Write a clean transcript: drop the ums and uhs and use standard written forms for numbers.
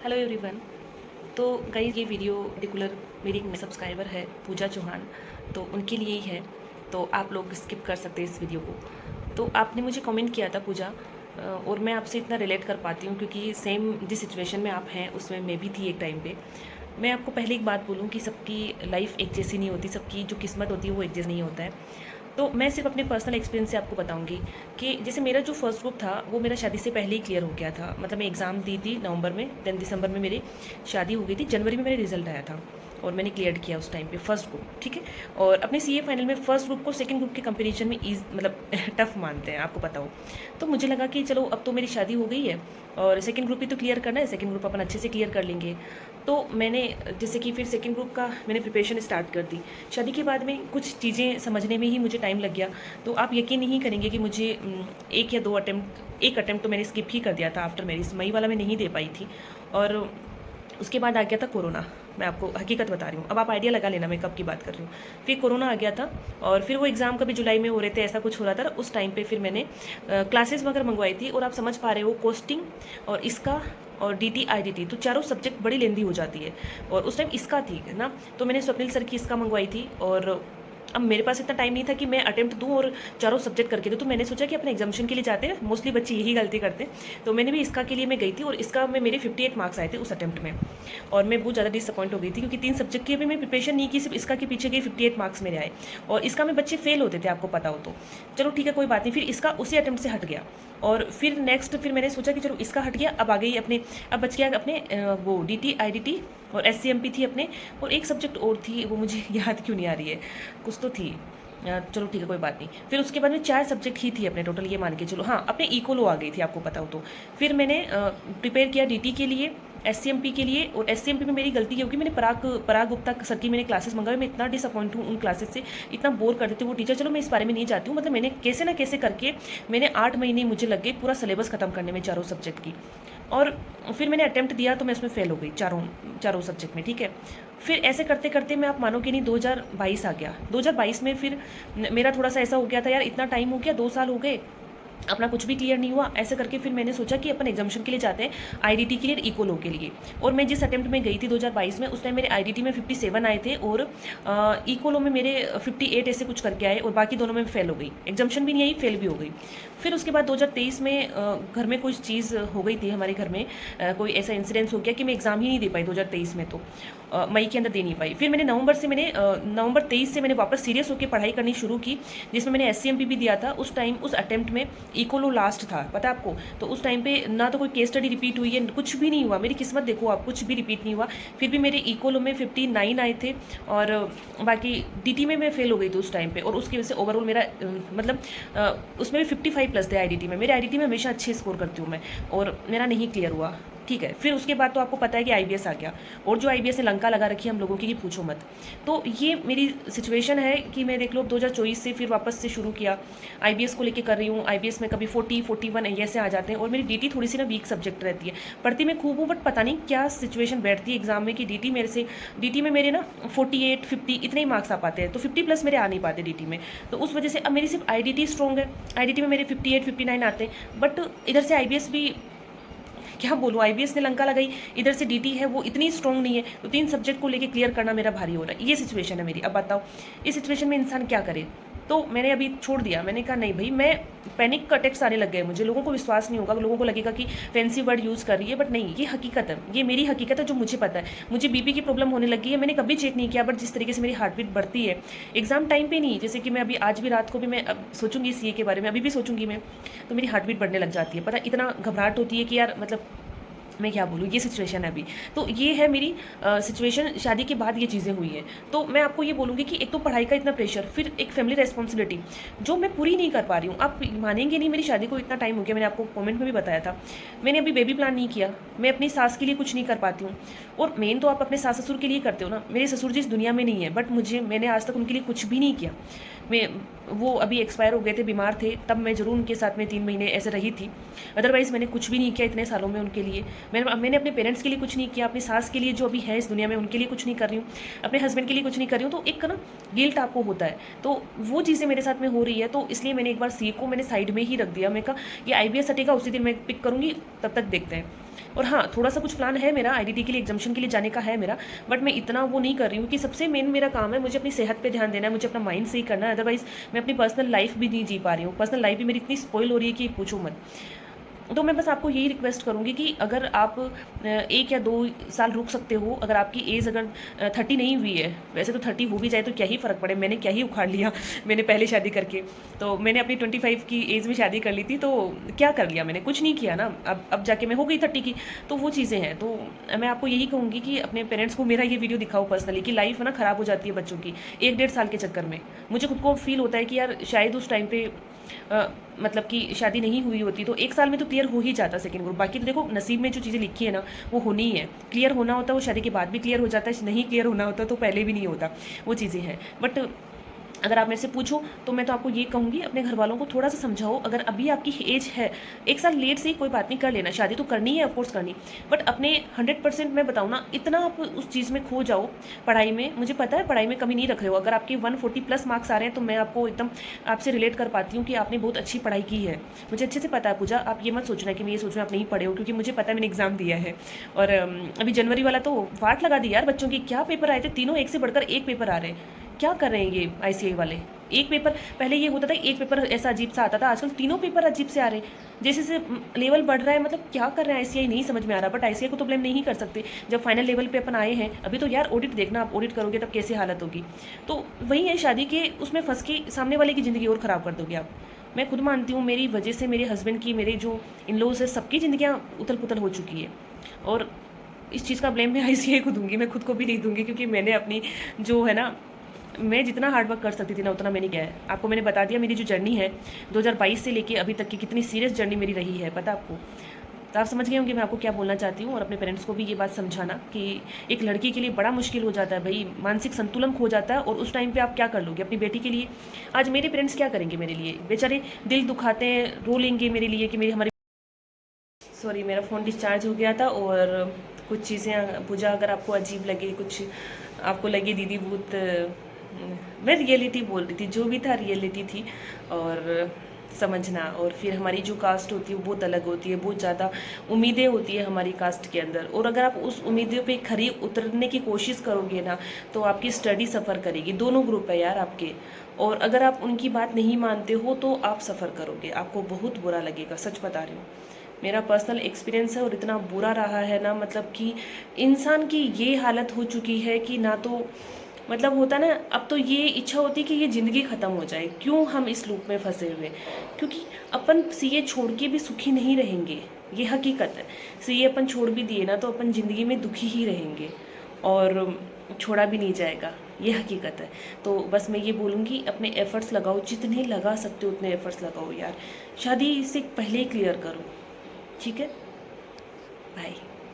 Hello everyone. तो guys ये video particular मेरी एक सब्सक्राइबर है पूजा चौहान, तो उनके लिए ही है। तो आप लोग स्किप कर सकते हैं इस वीडियो को। तो आपने मुझे कमेंट किया था पूजा, और मैं आपसे इतना रिलेट कर पाती हूँ क्योंकि सेम जिस सिचुएशन में आप हैं उसमें मैं भी थी एक टाइम पे। मैं आपको पहले एक बात बोलूँ कि सबकी लाइफ एक जैसी नहीं होती, सबकी जो किस्मत होती है वो एक जैसी नहीं होता है। तो मैं सिर्फ अपने पर्सनल एक्सपीरियंस से आपको बताऊंगी कि जैसे मेरा जो फर्स्ट ग्रुप था वो मेरा शादी से पहले ही क्लियर हो गया था। मतलब मैं एग्ज़ाम दी थी नवंबर में, देन दिसंबर में मेरी शादी हो गई थी, जनवरी में मेरा रिजल्ट आया था और मैंने क्लियर किया उस टाइम पे फर्स्ट ग्रुप, ठीक है। और अपने सीए फाइनल में फर्स्ट ग्रुप को सेकंड ग्रुप के कंपैरिजन में मतलब टफ मानते हैं, आपको पता हो। तो मुझे लगा कि चलो अब तो मेरी शादी हो गई है और सेकंड ग्रुप ही तो क्लियर करना है, सेकंड ग्रुप अपन अच्छे से क्लियर कर लेंगे। तो मैंने जैसे कि फिर सेकंड ग्रुप का मैंने प्रिपरेशन स्टार्ट कर दी। शादी के बाद में कुछ चीज़ें समझने में ही मुझे टाइम लग गया। तो आप यकीन नहीं करेंगे कि मुझे एक या दो एक अटेम्प्ट तो मैंने स्किप ही कर दिया था आफ्टर मैरिज। मई वाला मैं नहीं दे पाई थी और उसके बाद आ गया था कोरोना। मैं आपको हकीकत बता रही हूँ, अब आप आइडिया लगा लेना मैं कब की बात कर रही हूँ। फिर कोरोना आ गया था और फिर वो एग्ज़ाम कभी जुलाई में हो रहे थे, ऐसा कुछ हो रहा था। उस टाइम पे फिर मैंने क्लासेस वगैरह मंगवाई थी। और आप समझ पा रहे हो, कोस्टिंग और इसका और डीटी आईडीटी, तो चारों सब्जेक्ट बड़ी लेंदी हो जाती है। और उस टाइम इसका थी ना, तो मैंने स्वप्निल सर की इसका मंगवाई थी। और अब मेरे पास इतना टाइम नहीं था कि मैं अटेम्प्ट दूँ और चारों सब्जेक्ट करके दूँ। तो मैंने सोचा कि अपने एग्जामिशन के लिए जाते हैं, मोस्टली बच्चे यही गलती करते हैं। तो मैंने भी इसका के लिए मैं गई थी और इसका में मेरे 58 मार्क्स आए थे उस अटेम्प्ट में। और मैं बहुत ज़्यादा डिसअपॉइंट हो गई थी क्योंकि 3 सब्जेक्ट की भी मैं प्रिपरेशन नहीं की, सिर्फ इसका के पीछे गई, 58 मार्क्स मेरे आए। और इसका में बच्चे फेल होते थे, आपको पता हो तो। चलो ठीक है, कोई बात नहीं। फिर इसका उसी अटेम्प्ट से हट गया और फिर नेक्स्ट फिर मैंने सोचा कि चलो इसका हट गया, अब आ गई अपने, अब बच गया अपने वो डीटी आईडीटी और एससीएमपी थी अपने। और एक सब्जेक्ट और थी, वो मुझे याद क्यों नहीं आ रही है, कुछ तो थी। चलो ठीक है, कोई बात नहीं। फिर उसके बाद में 4 सब्जेक्ट ही थी अपने टोटल, ये मान के चलो। हाँ, अपने इकोलो आ गई थी, आपको पता हो तो। फिर मैंने प्रिपेयर किया डीटी के लिए, एससीएमपी के लिए। और एससीएमपी में मेरी गलती ये होगी, मैंने पराग गुप्ता सर की मैंने क्लासेस मंगाई। मैं इतना डिसअपॉइंट हूँ उन क्लासेस से, इतना बोर करते थे वो टीचर। चलो मैं इस बारे में नहीं जाती हूँ, मतलब मैंने कैसे ना कैसे करके मैंने 8 महीने मुझे लग गए पूरा सिलेबस खत्म करने में चारों सब्जेक्ट की। और फिर मैंने अटेम्प्ट दिया तो मैं उसमें फेल हो गई चारों सब्जेक्ट में, ठीक है। फिर ऐसे करते करते मैं, आप मानोगे नहीं, 2022 आ गया। 2022 में फिर मेरा थोड़ा सा ऐसा हो गया था, यार इतना टाइम हो गया, 2 साल हो गए, अपना कुछ भी क्लियर नहीं हुआ। ऐसे करके फिर मैंने सोचा कि अपन एग्जामिशन के लिए जाते हैं, आईडीटी के लिए, इकोलो के लिए। और मैं जिस अटेम्प्ट में गई थी 2022 में, उस टाइम मेरे आईडीटी में 57 आए थे और इकोलो में मेरे 58 ऐसे कुछ करके आए और बाकी दोनों में फेल हो गई। एग्जामिशन भी नहीं आई, फेल भी हो गई। फिर उसके बाद 2023 में घर में कुछ चीज़ हो गई थी हमारे घर में, कोई ऐसा इंसिडेंस हो गया कि मैं एग्ज़ाम ही नहीं दे पाई 2023 में, तो मई के अंदर दे नहीं पाई। फिर मैंने नवंबर 23 से मैंने वापस सीरियस होकर पढ़ाई करनी शुरू की, जिसमें मैंने एससीएमपी भी दिया था। उस टाइम उस अटेम्प्ट में इकोलो लास्ट था, पता है आपको। तो उस टाइम पे ना तो कोई केस स्टडी रिपीट हुई है, कुछ भी नहीं हुआ। मेरी किस्मत देखो आप, कुछ भी रिपीट नहीं हुआ। फिर भी मेरे इकोलो में 59 आए थे और बाकी डीटी में मैं फेल हो गई थी उस टाइम पे। और उसकी वजह से ओवरऑल मेरा मतलब उसमें भी 55 प्लस थे आईडीटी में। मेरे आईडीटी में हमेशा अच्छे स्कोर करती हूँ मैं, और मेरा नहीं क्लियर हुआ, ठीक है। फिर उसके बाद तो आपको पता है कि आईबीएस आ गया, और जो आईबीएस ने लंका लगा रखी है हम लोगों की, ये पूछो मत। तो ये मेरी सिचुएशन है कि मैं देख लो 2024 से फिर वापस से शुरू किया, आईबीएस को लेके कर रही हूँ। आईबीएस में कभी 40 41 ऐसे आ जाते हैं। और मेरी डीटी थोड़ी सी ना वीक सब्जेक्ट रहती है, पढ़ती मैं खूब हूँ बट पता नहीं क्या सिचुएशन बैठती है एग्जाम में कि डीटी में मेरे ना 48 50 इतने ही मार्क्स आ पाते हैं, तो 50 प्लस मेरे आ नहीं पाते डीटी में। तो उस वजह से अब मेरी सिर्फ आईडीटी स्ट्रॉन्ग है, आईडीटी में मेरे 58 59 आते हैं। बट इधर से आईबीएस भी, क्या बोलूँ, आईबीएस ने लंका लगाई, इधर से डीटी है वो इतनी स्ट्रॉन्ग नहीं है। तो 3 सब्जेक्ट को लेके क्लियर करना मेरा भारी हो रहा है, ये सिचुएशन है मेरी। अब बताओ इस सिचुएशन में इंसान क्या करे। तो मैंने अभी छोड़ दिया, मैंने कहा नहीं भाई, मैं पैनिक अटैक्स आने लग गए मुझे। लोगों को विश्वास नहीं होगा, लोगों को लगेगा कि फैंसी वर्ड यूज़ कर रही है, बट नहीं, ये हकीकत है, ये मेरी हकीकत है जो मुझे पता है। मुझे बीपी की प्रॉब्लम होने लगी है, मैंने कभी चेक नहीं किया, बट जिस तरीके से मेरी हार्ट बीट बढ़ती है एग्जाम टाइम पे नहीं, जैसे कि मैं अभी आज भी रात को भी मैं अब सोचूंगी सीए के बारे में, अभी भी सोचूंगी मैं, तो मेरी हार्ट बीट बढ़ने लग जाती है। पता इतना घबराहट होती है कि यार मतलब मैं क्या बोलूँ, ये सिचुएशन है अभी। तो ये है मेरी सिचुएशन, शादी के बाद ये चीज़ें हुई हैं। तो मैं आपको ये बोलूँगी कि एक तो पढ़ाई का इतना प्रेशर, फिर एक फैमिली रेस्पॉन्सिबिलिटी जो मैं पूरी नहीं कर पा रही हूँ। आप मानेंगे नहीं, मेरी शादी को इतना टाइम हो गया, मैंने आपको कमेंट में भी बताया था। मैंने अभी बेबी प्लान नहीं किया, मैं अपनी सास के लिए कुछ नहीं कर पाती हूँ। और मेन तो आप अपने सास ससुर के लिए करते हो ना। मेरे ससुर जी इस दुनिया में नहीं है, बट मैंने आज तक उनके लिए कुछ भी नहीं किया। मैं वो अभी एक्सपायर हो गए थे, बीमार थे, तब मैं जरूर उनके साथ में 3 महीने ऐसे रही थी। अदरवाइज़ मैंने कुछ भी नहीं किया इतने सालों में उनके लिए। मैंने अपने पेरेंट्स के लिए कुछ नहीं किया, अपनी सास के लिए जो अभी है इस दुनिया में उनके लिए कुछ नहीं कर रही हूँ, अपने हस्बैंड के लिए कुछ नहीं कर रही हूँ। तो एक ना गिल्ट आपको होता है, तो वो चीज़ें मेरे साथ में हो रही है। तो इसलिए मैंने एक बार सी को मैंने साइड में ही रख दिया। मैं कहा ये आईबीएस हटेगा उसी दिन मैं पिक करूँगी, तब तक देखते हैं। और हाँ, थोड़ा सा कुछ प्लान है मेरा, आईडीटी के लिए एग्जामिशन के लिए जाने का है मेरा, बट मैं इतना वो नहीं कर रही हूँ कि सबसे मेन मेरा काम है मुझे अपनी सेहत पे ध्यान देना है, मुझे अपना माइंड सही करना है। अदरवाइज़ मैं अपनी पर्सनल लाइफ भी नहीं जी पा रही हूँ। पर्सनल लाइफ भी मेरी इतनी स्पॉइल हो रही है कि पूछो मत। तो मैं बस आपको यही रिक्वेस्ट करूँगी कि अगर आप 1 या 2 साल रुक सकते हो, अगर आपकी एज अगर 30 नहीं हुई है, वैसे तो 30 हो भी जाए तो क्या ही फ़र्क पड़े, मैंने क्या ही उखाड़ लिया मैंने पहले शादी करके। तो मैंने अपनी 25 की एज में शादी कर ली थी, तो क्या कर लिया मैंने, कुछ नहीं किया ना। अब जाके मैं हो गई 30 की, तो वो चीज़ें हैं। तो मैं आपको यही कहूँगी कि अपने पेरेंट्स को मेरा ये वीडियो दिखाओ पर्सनली, कि लाइफ है ना ख़राब हो जाती है बच्चों की 1 डेढ़ साल के चक्कर में। मुझे खुद को फील होता है कि यार शायद उस टाइम पे मतलब कि शादी नहीं हुई होती तो 1 साल में तो क्लियर हो ही जाता सेकंड ग्रुप। बाकी तो देखो नसीब में जो चीज़ें लिखी है ना वो होनी ही है। क्लियर होना होता है वो शादी के बाद भी क्लियर हो जाता है, नहीं क्लियर होना होता तो पहले भी नहीं होता, वो चीज़ें हैं। बट अगर आप मेरे से पूछो तो मैं तो आपको ये कहूँगी, अपने घर वालों को थोड़ा सा समझाओ। अगर अभी आपकी एज है, 1 साल लेट से कोई बात नहीं, कर लेना, शादी तो करनी है ऑफकोर्स करनी, बट अपने 100% मैं बताऊँ ना, इतना आप उस चीज़ में खो जाओ पढ़ाई में। मुझे पता है पढ़ाई में कमी नहीं रख रहे हो, अगर आपके 140+ मार्क्स आ रहे हैं तो मैं आपको एकदम आपसे रिलेट कर पाती हूँ कि आपने बहुत अच्छी पढ़ाई की है। मुझे अच्छे से पता है पूजा, आप ये मत सोचना कि मैं ये सोच रहा आप नहीं पढ़े हो, क्योंकि मुझे पता है मैंने एग्जाम दिया है। और अभी जनवरी वाला तो वाट लगा दी यार बच्चों की, क्या पेपर आए थे, तीनों एक से बढ़कर एक पेपर आ रहे हैं। क्या कर रहे हैं ये आईसीआई वाले, एक पेपर पहले ये होता था एक पेपर ऐसा अजीब सा आता था, आजकल तीनों पेपर अजीब से आ रहे हैं। जैसे से लेवल बढ़ रहा है, मतलब क्या कर रहे हैं आईसीआई नहीं समझ में आ रहा। बट आईसीआई को तो ब्लेम नहीं कर सकते, जब फाइनल लेवल पे अपन आए हैं। अभी तो यार ऑडिट देखना, आप ऑडिट करोगे तब कैसी हालत होगी। तो वही है, शादी के उसमें फंस के सामने वाले की ज़िंदगी और ख़राब कर दोगे आप। मैं खुद मानती हूँ मेरी वजह से मेरे हस्बैंड की, मेरे जो इन लॉज है, सबकी ज़िंदगियाँ उथल पुथल हो चुकी है। और इस चीज़ का ब्लेम मैं आईसीआई को दूंगी, मैं खुद को भी नहीं दूंगी, क्योंकि मैंने अपनी जो है ना, मैं जितना हार्ड वर्क कर सकती थी ना उतना मैंने किया है। आपको मैंने बता दिया मेरी जो जर्नी है 2022 से लेके अभी तक की कितनी सीरियस जर्नी मेरी रही है, पता आपको। तो आप समझ गए होंगे मैं आपको क्या बोलना चाहती हूँ। और अपने पेरेंट्स को भी ये बात समझाना कि एक लड़की के लिए बड़ा मुश्किल हो जाता है भाई, मानसिक संतुलन खो जाता है। और उस टाइम पे आप क्या कर लोगे अपनी बेटी के लिए। आज मेरे पेरेंट्स क्या करेंगे मेरे लिए, बेचारे दिल दुखाते हैं, रो लेंगे मेरे लिए कि मेरी हमारी, सॉरी मेरा फ़ोन डिस्चार्ज हो गया था। और कुछ चीज़ें पूजा अगर आपको अजीब लगे, कुछ आपको लगे दीदी बहुत, मैं रियलिटी बोल रही थी, जो भी था रियलिटी थी। और समझना। और फिर हमारी जो कास्ट होती है वो बहुत अलग होती है, बहुत ज़्यादा उम्मीदें होती है हमारी कास्ट के अंदर। और अगर आप उस उम्मीदों पे खरी उतरने की कोशिश करोगे ना तो आपकी स्टडी सफ़र करेगी। दोनों ग्रुप है यार आपके, और अगर आप उनकी बात नहीं मानते हो तो आप सफ़र करोगे, आपको बहुत बुरा लगेगा, सच बता रही हूँ। मेरा पर्सनल एक्सपीरियंस है और इतना बुरा रहा है ना, मतलब कि इंसान की ये हालत हो चुकी है कि ना तो मतलब होता ना, अब तो ये इच्छा होती है कि ये ज़िंदगी ख़त्म हो जाए, क्यों हम इस लूप में फंसे हुए। क्योंकि अपन सीए छोड़ के भी सुखी नहीं रहेंगे, ये हकीकत है। सीए अपन छोड़ भी दिए ना तो अपन ज़िंदगी में दुखी ही रहेंगे, और छोड़ा भी नहीं जाएगा, ये हकीकत है। तो बस मैं ये बोलूँगी अपने एफ़र्ट्स लगाओ, जितने लगा सकते हो उतने एफ़र्ट्स लगाओ यार। शादी से पहले क्लियर करो, ठीक है, बाय।